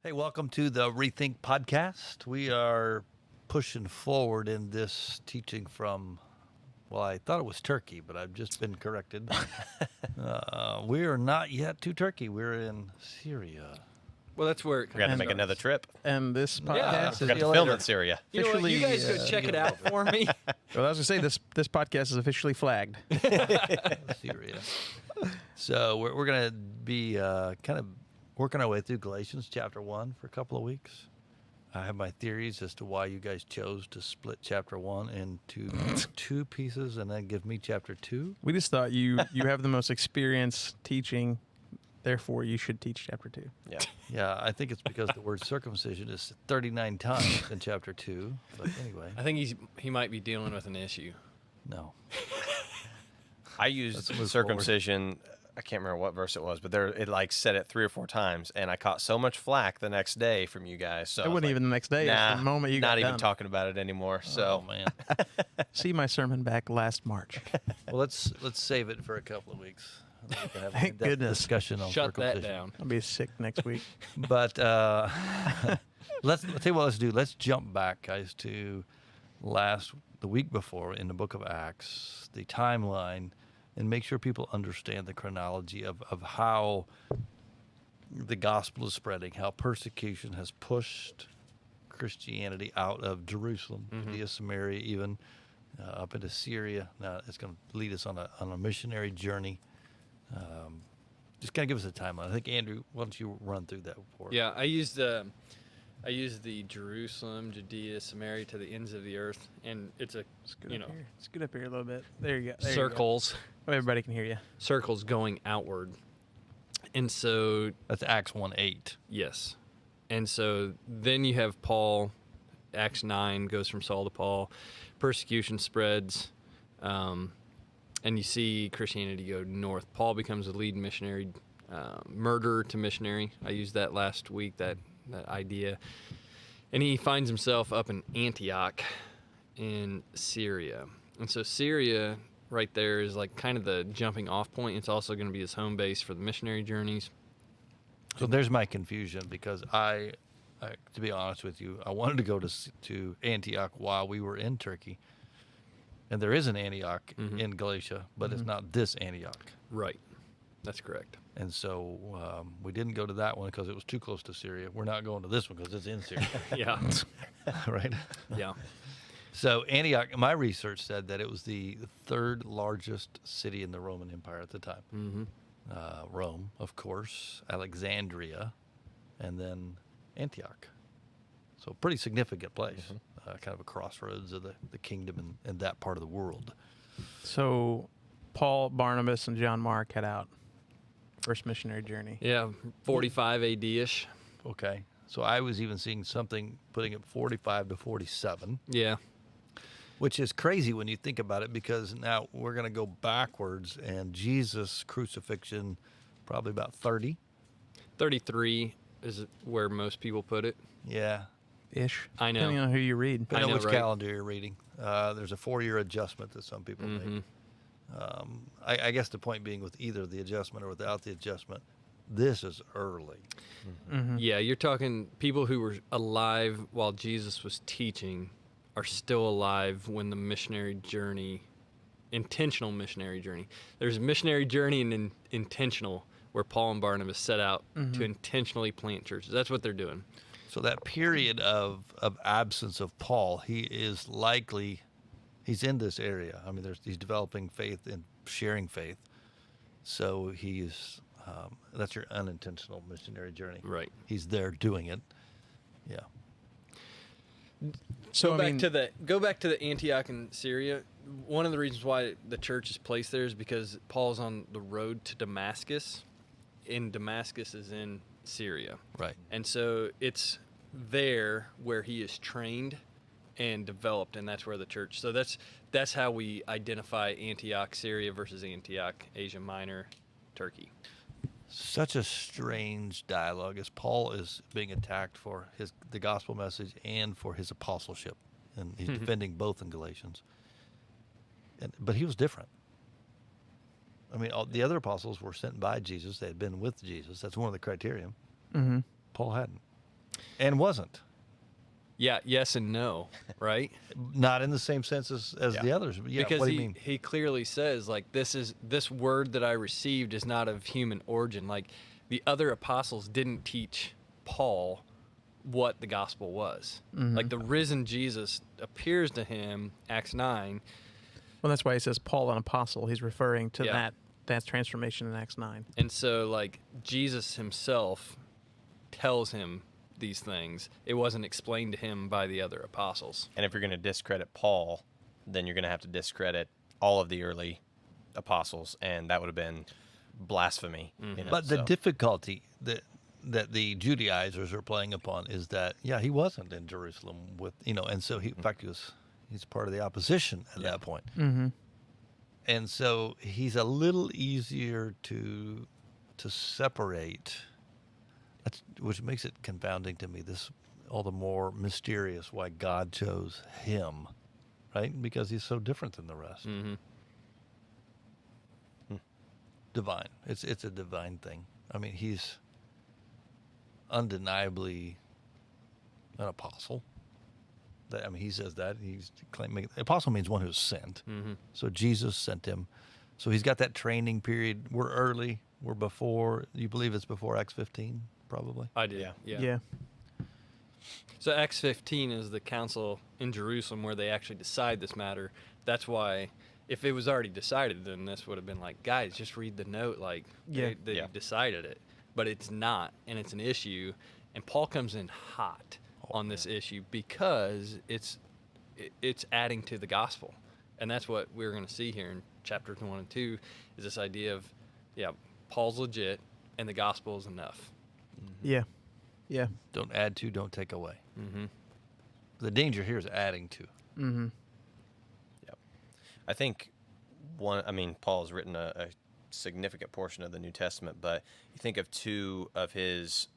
Hey, welcome to the ReThink podcast. We are pushing forward in this teaching from, well, I thought it was Turkey, but I've just been corrected. We are not yet to Turkey. We're in Syria. Well, that's where it We're going to make another trip. And this podcast We're going to film in Syria. You know what? You guys go check it out for me. Well, I was going to say, this podcast is officially flagged. Syria. So we're going to be kind of working our way through Galatians chapter 1 for a couple of weeks. I have my theories as to why you guys chose to split chapter 1 into two pieces and then give me chapter 2. We just thought you have the most experience teaching, therefore you should teach chapter 2. Yeah. Yeah, I think it's because the word circumcision is 39 times in chapter 2. But anyway, I think he might be dealing with an issue. no. I used Let's move circumcision. I can't remember what verse it was, but it like said it 3 or 4 times, and I caught so much flack the next day from you guys. So It wasn't even the next day. Nah, It's the moment you got not even done. talking about it anymore. Oh, So man. See my sermon back last March. Well, let's save it for a couple of weeks. We can have an Thank in-depth goodness. discussion on Shut that circumcision. down. I'll be sick next week. But let's tell you what. Let's do. Let's jump back, guys, to the week before in the book of Acts, the timeline, and make sure people understand the chronology of how the gospel is spreading, how persecution has pushed Christianity out of Jerusalem, Judea, Samaria, even up into Syria. Now it's going to lead us on a missionary journey. Just kind of give us a timeline. I think, Andrew, why don't you run through that for us? Yeah, I used the Jerusalem, Judea, Samaria to the ends of the earth, and it's a Scoot up here a little bit. There you go. There you circles, go. Oh, everybody can hear you. circles going outward, and so That's Acts 1:8. yes, and so then you have Paul. Acts 9 goes from Saul to Paul. Persecution spreads, and you see Christianity go north. Paul becomes a lead missionary, murderer to missionary. I used that last week, that idea. And he finds himself up in Antioch in Syria. And so Syria right there is like kind of the jumping off point. It's also going to be his home base for the missionary journeys. So there's my confusion because I, to be honest with you, I wanted to go to Antioch while we were in Turkey. And there is an Antioch in Galatia, but it's not this Antioch. Right. That's correct. And so we didn't go to that one because it was too close to Syria. We're not going to this one because it's in Syria, Yeah. right? Yeah. So Antioch, my research said that it was the third largest city in the Roman Empire at the time. Mm-hmm. Rome, of course, Alexandria, and then Antioch. So pretty significant place, kind of a crossroads of the kingdom in that part of the world. So Paul, Barnabas, and John Mark head out. First missionary journey. Yeah. 45 AD-ish. Okay. So I was even seeing something putting it 45 to 47. Yeah. Which is crazy when you think about it, because now we're going to go backwards, and Jesus' crucifixion, probably about 30. 33 is where most people put it. Yeah. Ish. I know. Depending on who you read. Depending I on know, which right? calendar you're reading. There's a 4-year adjustment that some people make. I guess the point being, with either the adjustment or without the adjustment, this is early. Yeah, you're talking people who were alive while Jesus was teaching are still alive when the missionary journey, intentional missionary journey. There's a missionary journey and intentional, where Paul and Barnabas set out to intentionally plant churches. That's what they're doing. So that period of absence of Paul, he's in this area. I mean, he's developing faith and sharing faith. So that's your unintentional missionary journey. Right. He's there doing it. Yeah. So Go back to the Antioch in Syria. One of the reasons why the church is placed there is because Paul's on the road to Damascus, and Damascus is in Syria. Right. And so it's there where he is trained and developed, and that's where the church. So that's how we identify Antioch, Syria versus Antioch, Asia Minor, Turkey. Such a strange dialogue as Paul is being attacked for the gospel message and for his apostleship, and he's defending both in Galatians. But he was different. I mean, the other apostles were sent by Jesus; they had been with Jesus. That's one of the criteria. Mm-hmm. Paul hadn't. and wasn't. Yeah, yes and no, right? Not in the same sense as Yeah. the others. But yeah, Because what do you mean? he clearly says, like, this word that I received is not of human origin. Like, the other apostles didn't teach Paul what the gospel was. Like, the risen Jesus appears to him, Acts 9. Well, that's why he says Paul, an apostle. He's referring to Yeah. that transformation in Acts 9. And so, like, Jesus himself tells him these things. It wasn't explained to him by the other apostles. And if you're going to discredit Paul, then you're going to have to discredit all of the early apostles, and that would have been blasphemy. You know, But the so. difficulty that the Judaizers are playing upon is that he wasn't in Jerusalem with and so in fact he's part of the opposition at that point. Mm-hmm. And so he's a little easier to separate. Which makes it confounding to me. This all the more mysterious why God chose him, right? Because he's so different than the rest. Mm-hmm. Divine. It's a divine thing. I mean, he's undeniably an apostle. He says that he's claiming apostle means one who's sent. Mm-hmm. So Jesus sent him. So he's got that training period. We're early. We're before. You believe it's before Acts 15, probably. I did. Yeah. Yeah. So Acts 15 is the council in Jerusalem where they actually decide this matter. That's why, if it was already decided, then this would have been like, guys, just read the note. Like, they Yeah. decided it. But it's not, and it's an issue. And Paul comes in hot on this issue because it's adding to the gospel. And that's what we're going to see here in chapters 1 and 2 is this idea of, Paul's legit and the gospel is enough. Yeah. Yeah. Don't add to, don't take away. Mm-hmm. The danger here is adding to. Mm-hmm. I think Paul has written a significant portion of the New Testament, but you think of two of his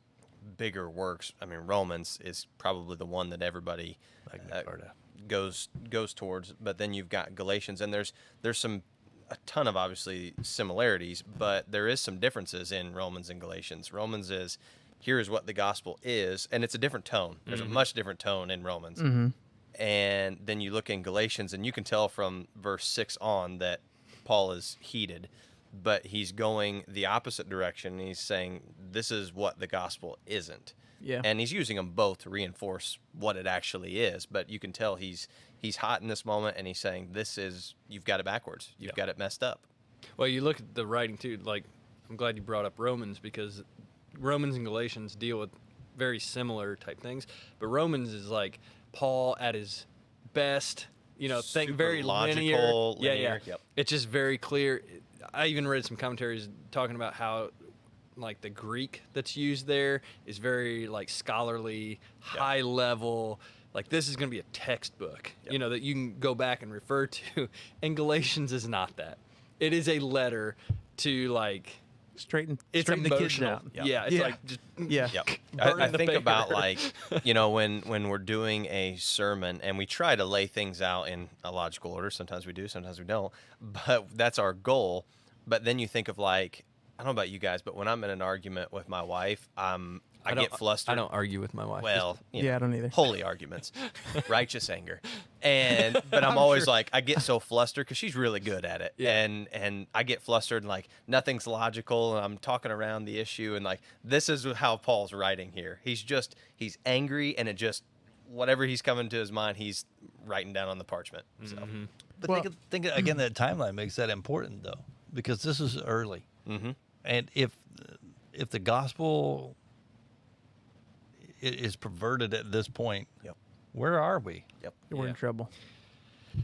bigger works. I mean, Romans is probably the one that everybody Magna Carta. goes towards, but then you've got Galatians, and there's a ton of obviously similarities, but there is some differences in Romans and Galatians. Romans is, here is what the gospel is, and it's a different tone. There's a much different tone in Romans. Mm-hmm. And then you look in Galatians, and you can tell from verse 6 on that Paul is heated, but he's going the opposite direction. He's saying, this is what the gospel isn't. Yeah. And he's using them both to reinforce what it actually is. But you can tell he's hot in this moment, and he's saying, you've got it backwards. You've got it messed up. Well, you look at the writing, too. Like, I'm glad you brought up Romans because Romans and Galatians deal with very similar type things. But Romans is like Paul at his best, Super very logical, linear. linear. Yep. It's just very clear. I even read some commentaries talking about how, like, the Greek that's used there is very, like, scholarly, high level. Like, this is going to be a textbook, that you can go back and refer to. And Galatians is not that. It is a letter to, like, Straighten it's the kids emotional. out. Yeah, it's like just Yeah. Yep. burn I the think paper. about, like, when we're doing a sermon and we try to lay things out in a logical order. Sometimes we do, sometimes we don't. But that's our goal. But then you think of, like, I don't know about you guys, but when I'm in an argument with my wife, I get flustered. I don't argue with my wife. Well, Yeah, I don't either. Holy arguments, righteous anger, but I'm always like, I get so flustered because she's really good at it, Yeah. and I get flustered and, like, nothing's logical, and I'm talking around the issue, and, like, this is how Paul's writing here. He's angry, and it just whatever he's coming to his mind, he's writing down on the parchment. So But Well- think again, that timeline makes that important, though, because this is early. Mhm. And if the gospel is perverted at this point, Yep. where are we? Yep. We're in Yeah. trouble.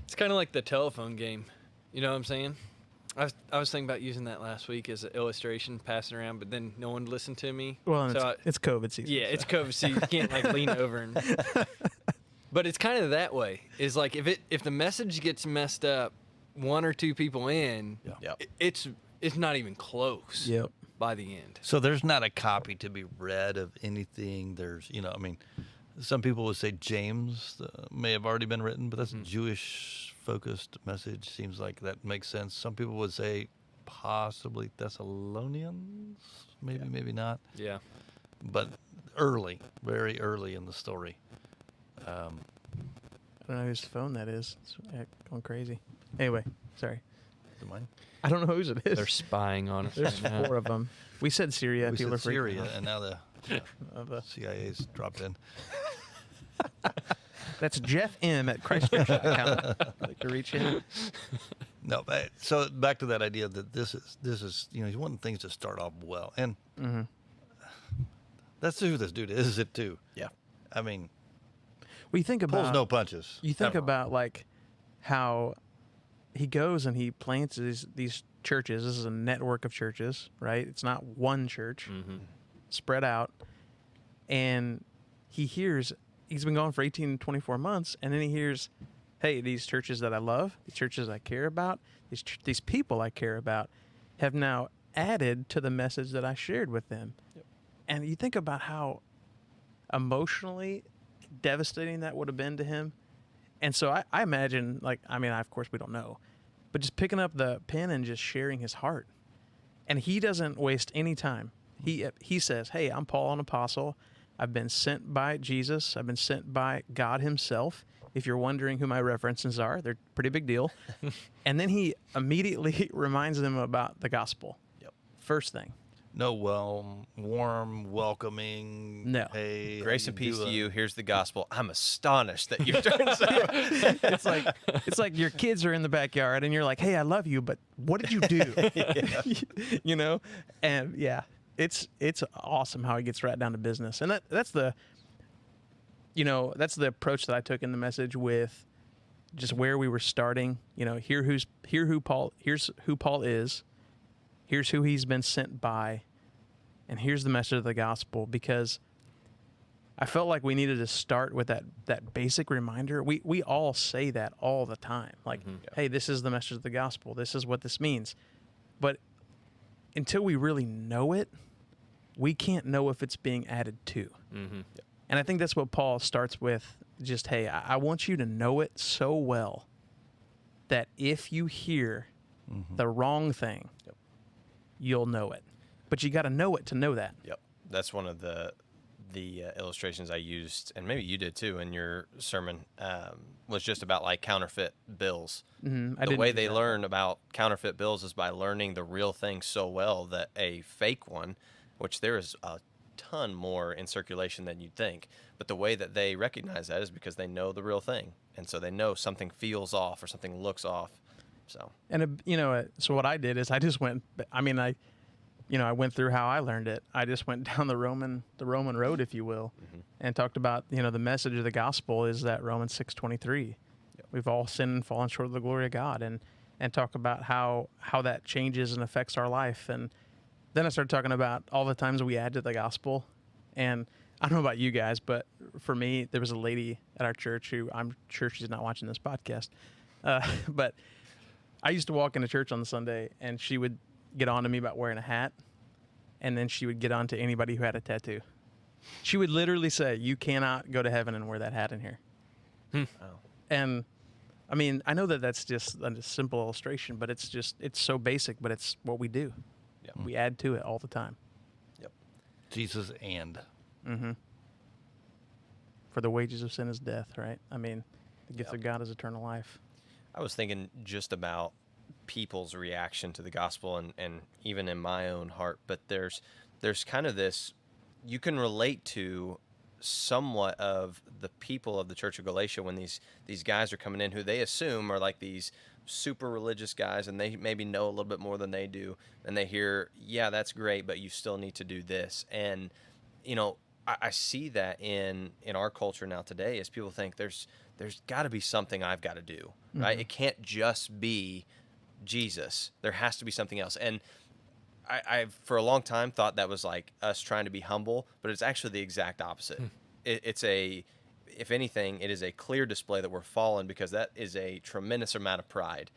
It's kind of like the telephone game. You know what I'm saying? I was thinking about using that last week as an illustration, passing around, but then no one listened to me. Well, and So it's COVID season. yeah, it's COVID, so you can't, like, lean over and. But it's kind of that way. Is like if the message gets messed up, one or two people in, Yep. it's not even close. Yep. By the end. So there's not a copy to be read of anything. There's, some people would say James may have already been written, but that's a Jewish-focused message. Seems like that makes sense. Some people would say possibly Thessalonians, maybe not. Yeah. But early, very early in the story. I don't know whose phone that is. It's going crazy. Anyway, sorry. Is it mine? I don't know whose it is. They're spying on us. There's right now. 4 of them. We said Syria. We People said are freaking Syria, out. and now the Of a- CIA's dropped in. That's Jeff M at Christchurch.com. Like to reach him. No, but so back to that idea that this is you want things to start off well, and that's who this dude is. It too. Yeah. I mean, Well, you think pulls about no punches. You think ever. about like how he goes and he plants these churches. This is a network of churches, right? It's not one church spread out. And he hears, he's been gone for 18 to 24 months, and then he hears, hey, these churches that I love, these churches I care about, these people I care about have now added to the message that I shared with them. Yep. And you think about how emotionally devastating that would have been to him. And so I imagine, like, I mean, of course we don't know, but just picking up the pen and just sharing his heart. And he doesn't waste any time. He says, hey, I'm Paul, an apostle. I've been sent by Jesus. I've been sent by God himself. If you're wondering who my references are, they're a pretty big deal. And then he immediately reminds them about the gospel. Yep. First thing. No, warm, welcoming. No. Hey, how Grace and peace to doing? you. Here's the gospel. I'm astonished that you've turned so. It's like your kids are in the backyard and you're like, hey, I love you, but what did you do? You know? And yeah, it's awesome how he gets right down to business. And that's the approach that I took in the message with just where we were starting. Here's who Paul is. Here's who he's been sent by, and here's the message of the gospel, because I felt like we needed to start with that basic reminder. We all say that all the time. Like, hey, this is the message of the gospel. This is what this means. But until we really know it, we can't know if it's being added to. Mm-hmm. And I think that's what Paul starts with. Just, hey, I want you to know it so well that if you hear the wrong thing, you'll know it. But you got to know it to know that. Yep. That's one of the illustrations I used, and maybe you did too in your sermon, was just about like counterfeit bills. The way they learn about counterfeit bills is by learning the real thing so well that a fake one, which there is a ton more in circulation than you'd think, but the way that they recognize that is because they know the real thing. And so they know something feels off or something looks off. So, and so what I did is I just went, I went through how I learned it. I just went down the Roman road, if you will, and talked about, the message of the gospel is that Romans 6:23. We've all sinned and fallen short of the glory of God, and talk about how that changes and affects our life. And then I started talking about all the times we add to the gospel. And I don't know about you guys, but for me, there was a lady at our church who, I'm sure she's not watching this podcast, but I used to walk into church on the Sunday, and she would get on to me about wearing a hat, and then she would get on to anybody who had a tattoo. She would literally say, you cannot go to heaven and wear that hat in here. oh. And, I mean, I know that that's just a simple illustration, but it's so basic, but it's what we do. Yep. We add to it all the time. Yep. Jesus and. For the wages of sin is death, right? I mean, the gift Yep. of God is eternal life. I was thinking just about people's reaction to the gospel and even in my own heart, but there's kind of this, you can relate to somewhat of the people of the Church of Galatia when these guys are coming in who they assume are like these super religious guys, and they maybe know a little bit more than they do, and they hear, yeah, that's great, but you still need to do this. And I see that in our culture now today, as people think there's got to be something I've got to do, right? It can't just be Jesus. There has to be something else. And I've for a long time thought that was like us trying to be humble, but it's actually the exact opposite. If anything, it is a clear display that we're fallen, because that is a tremendous amount of pride.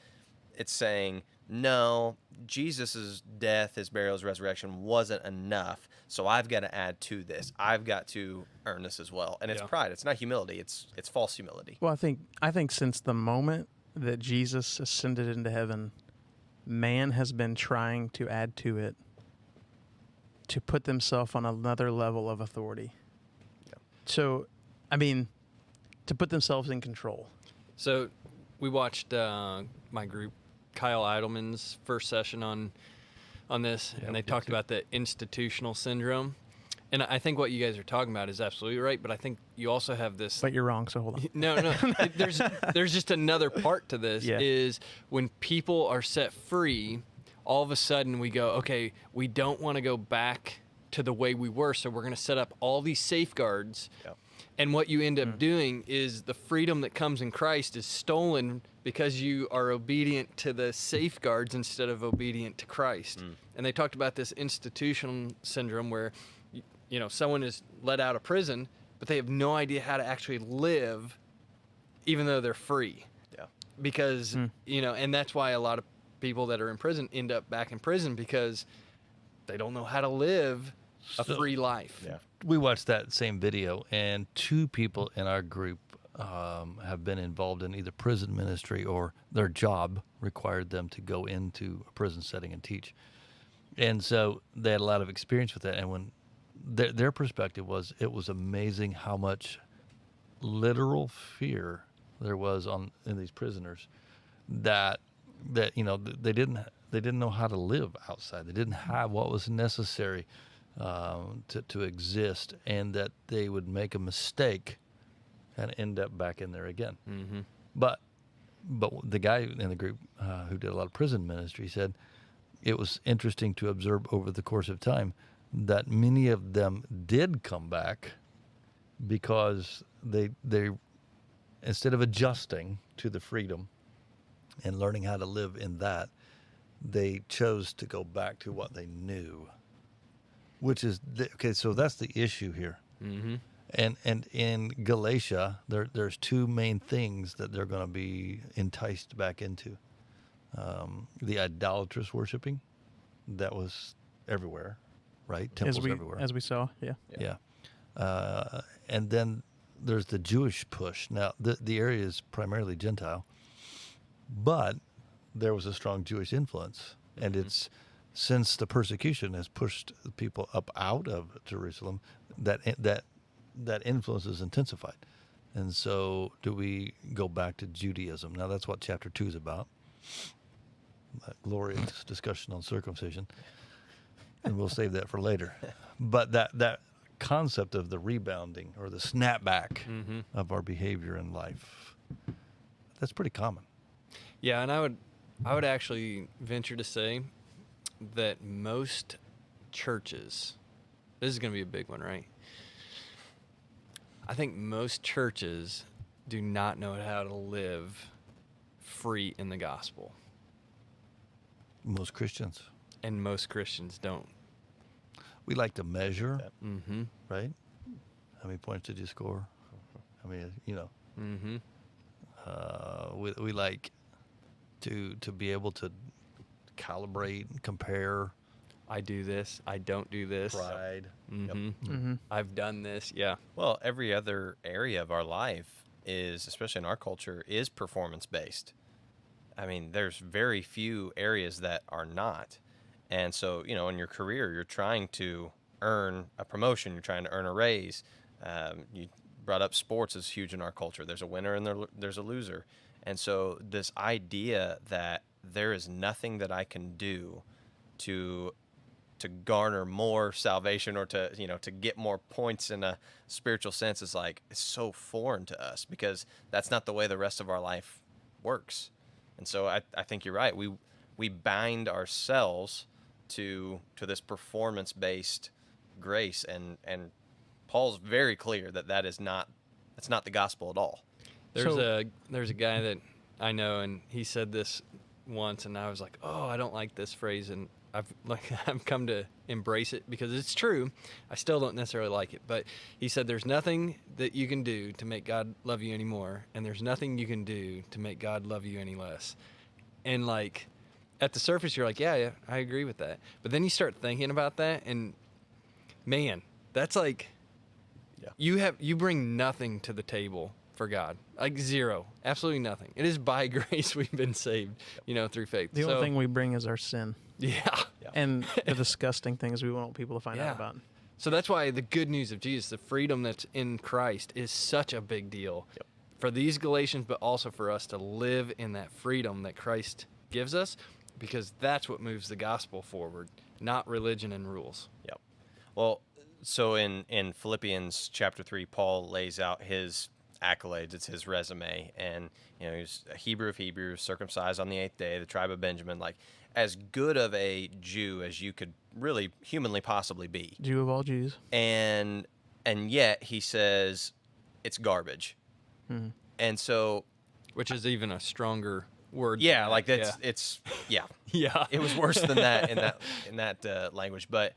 It's saying, no, Jesus' death, his burial, his resurrection wasn't enough, so I've got to add to this. I've got to earn this as well. And it's pride. It's not humility. It's false humility. Well, I think since the moment that Jesus ascended into heaven, man has been trying to add to it, to put themselves on another level of authority. So, I mean, to put themselves in control. So we watched my group, Kyle Idleman's first session on this, Yeah, and they we did talked too. about the institutional syndrome. And I think what you guys are talking about is absolutely right, but I think you also have this. But you're wrong, so hold on. No. There's just another part to this Yeah. is when people are set free, all of a sudden we go, okay, we don't want to go back to the way we were, so we're going to set up all these safeguards. Yeah. And what you end up doing is the freedom that comes in Christ is stolen because you are obedient to the safeguards instead of obedient to Christ. And they talked about this institutional syndrome where someone is let out of prison, but they have no idea how to actually live even though they're free. Yeah. Because, and that's why a lot of people that are in prison end up back in prison because they don't know how to live a So- free life. Yeah. We watched that same video, and 2 people in our group have been involved in either prison ministry or their job required them to go into a prison setting and teach. And so they had a lot of experience with that. And when their perspective was, it was amazing how much literal fear there was in these prisoners that they didn't know how to live outside. They didn't have what was necessary to exist, and that they would make a mistake and end up back in there again. Mm-hmm. But the guy in the group who did a lot of prison ministry said it was interesting to observe over the course of time that many of them did come back because they instead of adjusting to the freedom and learning how to live in that, they chose to go back to what they knew, which is okay. So that's the issue here. Mm-hmm. And in Galatia, there's 2 main things that they're going to be enticed back into. The idolatrous worshiping that was everywhere, right? Temples everywhere. As we saw, yeah. Yeah. And then there's the Jewish push. Now, the area is primarily Gentile, but there was a strong Jewish influence. And it's since the persecution has pushed people up out of Jerusalem, that influence is intensified. And so do we go back to Judaism? Now, that's what chapter 2 is about. That glorious discussion on circumcision. And we'll save that for later. But that concept of the rebounding or the snapback of our behavior in life, that's pretty common. Yeah, and I would actually venture to say that most churches, this is going to be a big one, right? I think most churches do not know how to live free in the gospel, Most Christians. and most Christians don't. We like to measure, Mm-hmm. right? How many points did you score? I mean, Mm-hmm. we like to be able to calibrate and compare. I do this. I don't do this. Pride. Mm-hmm. Mm-hmm. I've done this. Yeah. Well, every other area of our life is, especially in our culture, is performance-based. I mean, there's very few areas that are not. And so, in your career, you're trying to earn a promotion. You're trying to earn a raise. You brought up sports is huge in our culture. There's a winner and there's a loser. And so this idea that there is nothing that I can do to garner more salvation or to get more points in a spiritual sense is it's so foreign to us because that's not the way the rest of our life works. And so I think you're right. We bind ourselves to this performance-based grace, and Paul's very clear that's not the gospel at all. There's a guy that I know, and he said this once, and I was like, oh, I don't like this phrase, and I've come to embrace it because it's true. I still don't necessarily like it, but he said there's nothing that you can do to make God love you anymore, and there's nothing you can do to make God love you any less. And at the surface, you're like, yeah, I agree with that. But then you start thinking about that, and man, that's Yeah. you bring nothing to the table for God, zero, absolutely nothing. It is by grace we've been saved, through faith. The only thing we bring is our sin yeah, Yeah. and the disgusting things we want people to find Yeah. out about. So that's why the good news of Jesus, the freedom that's in Christ, is such a big deal for these Galatians, but also for us to live in that freedom that Christ gives us, because that's what moves the gospel forward, not religion and rules. Yep. Well, so in Philippians chapter 3, Paul lays out his accolades. It's his resume. And, he's a Hebrew of Hebrews, circumcised on the 8th day, the tribe of Benjamin, like as good of a Jew as you could really humanly possibly be. Jew of all Jews. And yet he says it's garbage. Mhm. And so, Which is even a stronger word. yeah, than like that. that's, it's, yeah. Yeah. It was worse than that in that language. But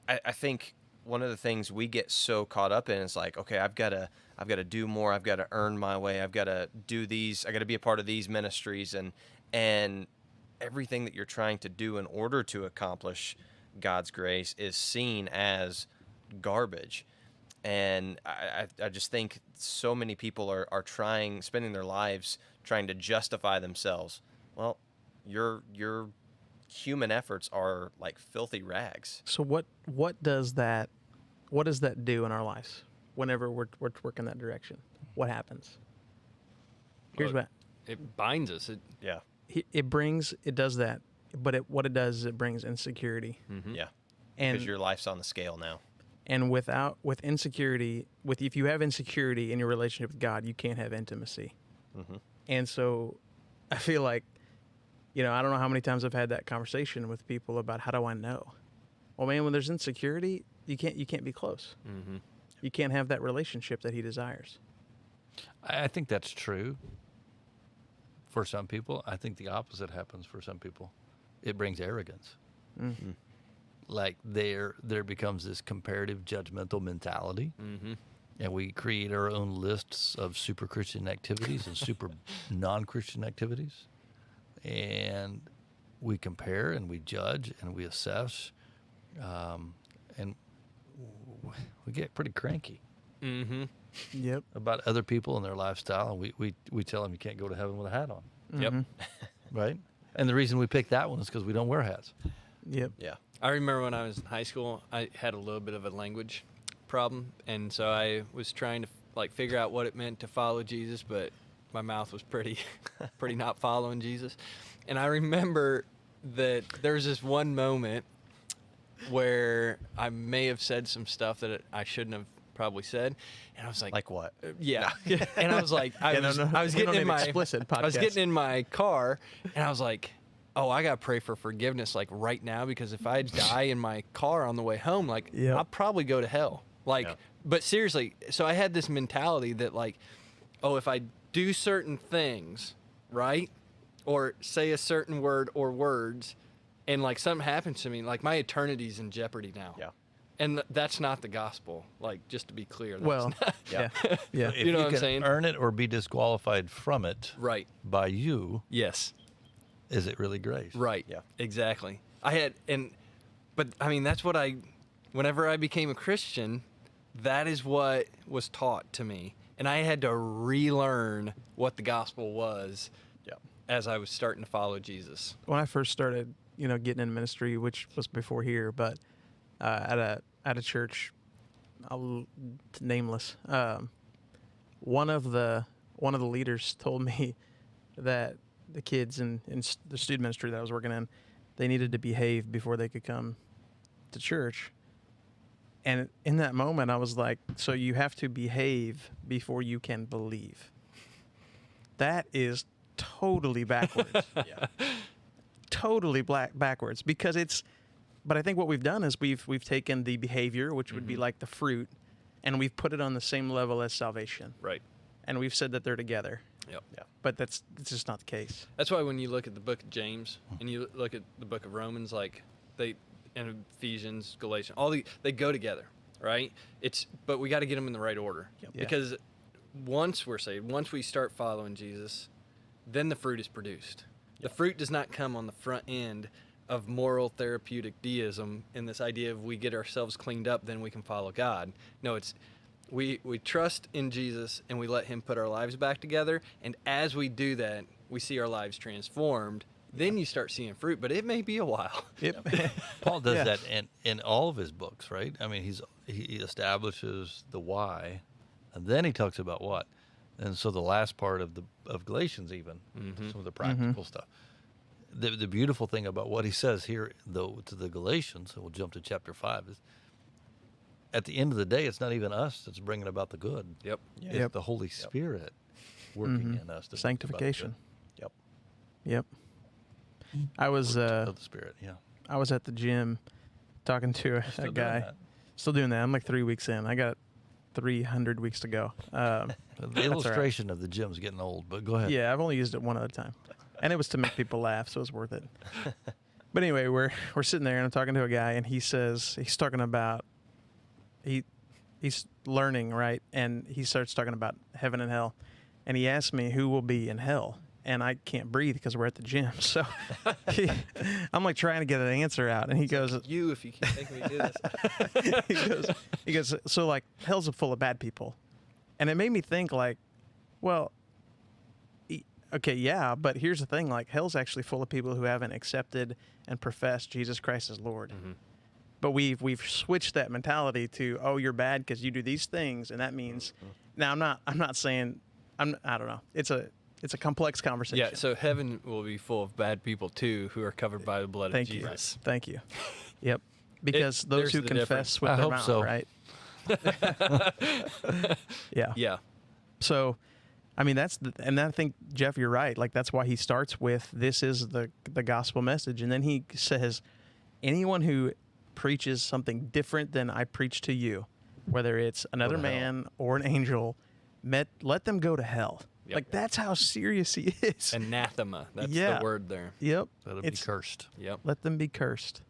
I think one of the things we get so caught up in is like, okay, I've got to do more. I've got to earn my way. I've got to do these. I got to be a part of these ministries, and everything that you're trying to do in order to accomplish God's grace is seen as garbage. And I just think so many people are spending their lives trying to justify themselves. Well, your human efforts are like filthy rags. So what does that do in our lives whenever we're working that direction? What happens? Here's Well, what It binds us. Yeah. it does that, but what it does is it brings insecurity. Yeah. And Because your life's on the scale now. and with insecurity, if you have insecurity in your relationship with God, you can't have intimacy. Mm-hmm. And so I feel like, I don't know how many times I've had that conversation with people about how do I know? Well, man, when there's insecurity, you can't be close. Mm-hmm. You can't have that relationship that he desires. I think that's true for some people. I think the opposite happens for some people. It brings arrogance. Mm. Like there becomes this comparative judgmental mentality. Mm-hmm. And we create our own lists of super Christian activities and super non-Christian activities. And we compare and we judge and we assess. And we get pretty cranky Mm-hmm. Yep. about other people and their lifestyle. And we tell them you can't go to heaven with a hat on, Yep. Mhm. right? And the reason we picked that one is because we don't wear hats. Yep. Yeah. I remember when I was in high school, I had a little bit of a language problem, and so I was trying to figure out what it meant to follow Jesus, but my mouth was pretty not following Jesus. And I remember that there was this one moment where I may have said some stuff that I shouldn't have probably said, and I was like what? yeah. And I was like, I was We don't getting in need my explicit I was podcast. getting in my car, and I was like, oh, I gotta pray for forgiveness right now, because if I die in my car on the way home, Yep. I'll probably go to hell. Yeah. But seriously, so I had this mentality that oh, if I do certain things, right, or say a certain word or words, and something happens to me, my eternity's in jeopardy now. Yeah. And that's not the gospel. Just to be clear. That's Well, not- yeah. Yeah. Yeah. If You know what I'm can saying? earn it or be disqualified from it right. by you, Yes. is it really grace? Right. Yeah. Exactly. But I mean, that's what whenever I became a Christian, that is what was taught to me. And I had to relearn what the gospel was Yeah. as I was starting to follow Jesus. When I first started, getting in ministry, which was before here, but at a church, nameless, one of the leaders told me that the kids in the student ministry that I was working in, they needed to behave before they could come to church. And in that moment, I was like, so you have to behave before you can believe. That is totally backwards. Yeah. Totally backwards, because but I think what we've done is we've taken the behavior, which would be like the fruit, and we've put it on the same level as salvation. Right. And we've said that they're together. Yep. Yeah. But that's just not the case. That's why when you look at the book of James and you look at the book of Romans, and Ephesians, Galatians, they go together, right? But we got to get them in the right order. Yep. Yeah. Because once we're saved, once we start following Jesus, then the fruit is produced. The fruit does not come on the front end of moral therapeutic deism and this idea of we get ourselves cleaned up, then we can follow God. No, it's we trust in Jesus and we let him put our lives back together. And as we do that, we see our lives transformed. then you start seeing fruit, but it may be a while. Paul does Yeah. that in all of his books, right? I mean, he establishes the why, and then he talks about what. And so the last part of Galatians, even some of the practical stuff. The beautiful thing about what he says here, though, to the Galatians, and we'll jump to chapter 5, is at the end of the day, it's not even us that's bringing about the good. Yep. It's the Holy Spirit working in us. To bring about the Sanctification. Yep. Yep. I was good. Of the Spirit, yeah. I was at the gym talking to Still a doing guy. that. Still doing that. I'm like 3 weeks in. I got 300 weeks to go. The all right. illustration of the gym's getting old, but go ahead. Yeah, I've only used it one other time, and it was to make people laugh, so it was worth it. But anyway, we're sitting there, and I'm talking to a guy, and he says he's talking about he's learning, right, and he starts talking about heaven and hell, and he asked me who will be in hell, and I can't breathe because we're at the gym, so I'm like trying to get an answer out, and he goes, You, if you can make me do this. he goes, so like hell's full of bad people, and it made me think like, well, okay, yeah, but here's the thing: like hell's actually full of people who haven't accepted and professed Jesus Christ as Lord. But we've switched that mentality to, oh, you're bad because you do these things, and that means. Now I'm not saying I don't know. It's a complex conversation. Yeah, so heaven will be full of bad people too, who are covered by the blood Thank of you. Jesus. Thank you. Yep. Because those there's who the confess difference. with I their hope mouth, so. right? Yeah. Yeah. So, I mean, and I think, Jeff, you're right. Like, that's why he starts with, this is the gospel message. And then he says, anyone who preaches something different than I preach to you, whether it's another to hell. man or an angel, let them go to hell. Yep. Like, that's how serious he is. Anathema. That's Yeah. the word there. Yep. Let it be It's- cursed. Yep. Let them be cursed.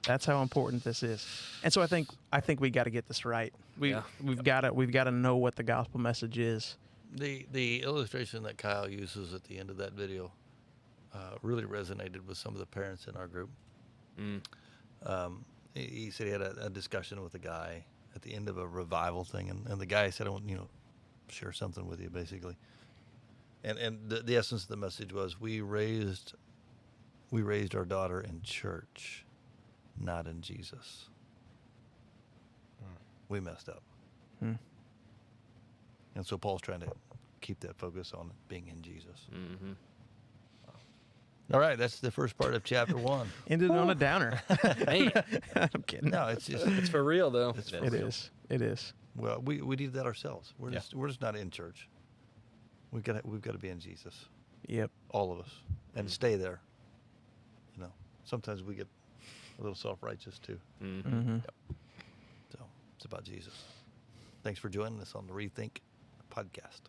That's how important this is. And so I think we got to get this right. We've got to know what the gospel message is. The illustration that Kyle uses at the end of that video really resonated with some of the parents in our group. He said he had a discussion with a guy at the end of a revival thing, and the guy said, "I want share something with you," basically. And the essence of the message was, we raised our daughter in church, not in Jesus. We messed up. And so Paul's trying to keep that focus on being in Jesus. All right, that's the first part of chapter 1. Ended on a downer. Man, I'm kidding. No, it's just it's for real though. it's for It real. is. It is. Well, we did that ourselves. We're Yeah. just not in church. We've got to be in Jesus, Yep. all of us, and stay there. Sometimes we get a little self-righteous too. Mm-hmm. So it's about Jesus. Thanks for joining us on the ReThink podcast.